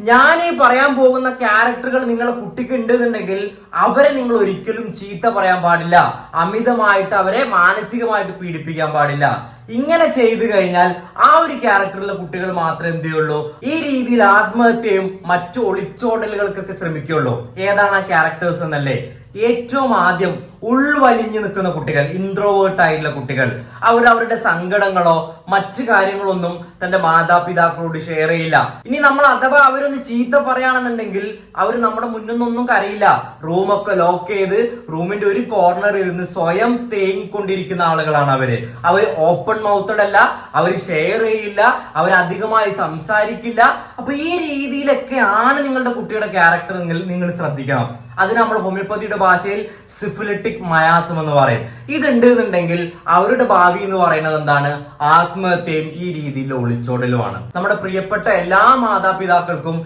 ഞാൻ ഈ പറയാൻ പോകുന്ന ക്യാരക്ടറുകൾ നിങ്ങളുടെ കുട്ടിക്ക് ഉണ്ടെന്നുണ്ടെങ്കിൽ അവരെ നിങ്ങൾ ഒരിക്കലും ചീത്ത പറയാൻ പാടില്ല, അമിതമായിട്ട് അവരെ മാനസികമായിട്ട് പീഡിപ്പിക്കാൻ പാടില്ല. ഇങ്ങനെ ചെയ്തു കഴിഞ്ഞാൽ ആ ഒരു ക്യാരക്ടറിലെ കുട്ടികൾ മാത്രമേ എന്ത് ചെയ്യുള്ളൂ, ഈ രീതിയിൽ ആത്മഹത്യയും മറ്റു ഒളിച്ചോടലുകൾക്കൊക്കെ ശ്രമിക്കുള്ളൂ. ഏതാണ് ആ ക്യാരക്ടേഴ്സ് എന്നല്ലേ? ഏറ്റവും ആദ്യം ഉൾവലിഞ്ഞു നിൽക്കുന്ന കുട്ടികൾ, ഇൻട്രോവേർട്ട് ആയിട്ടുള്ള കുട്ടികൾ, അവരുടെ സങ്കടങ്ങളോ മറ്റു കാര്യങ്ങളൊന്നും തന്റെ മാതാപിതാക്കളോട് ഷെയർ ചെയ്യില്ല. ഇനി നമ്മൾ അഥവാ അവരൊന്ന് ചീത്ത പറയുകയാണെന്നുണ്ടെങ്കിൽ അവർ നമ്മുടെ മുന്നിൽ നിന്നൊന്നും കരയില്ല. റൂമൊക്കെ ലോക്ക് ചെയ്ത് റൂമിന്റെ ഒരു കോർണറിൽ ഇരുന്ന് സ്വയം തേങ്ങിക്കൊണ്ടിരിക്കുന്ന ആളുകളാണ് അവര്. അവർ ഓപ്പൺ മൗത്തഡ് അല്ല, അവർ ഷെയർ ചെയ്യില്ല, അവർ അധികമായി സംസാരിക്കില്ല. അപ്പൊ ഈ രീതിയിലൊക്കെയാണ് നിങ്ങളുടെ കുട്ടിയുടെ ക്യാരക്ടർ നിങ്ങൾ ശ്രദ്ധിക്കണം. അത് നമ്മൾ ഹോമിയോപ്പതിയുടെ ഭാഷയിൽ സിഫിലിറ്റിക് മയാസം എന്ന് പറയും. ഇതുണ്ട് എന്നുണ്ടെങ്കിൽ അവരുടെ ഭാവി എന്ന് പറയുന്നത് എന്താണ്? ആത്മഹത്യയും ഈ രീതിയിൽ ഒളിച്ചോടലുമാണ്. നമ്മുടെ പ്രിയപ്പെട്ട എല്ലാ മാതാപിതാക്കൾക്കും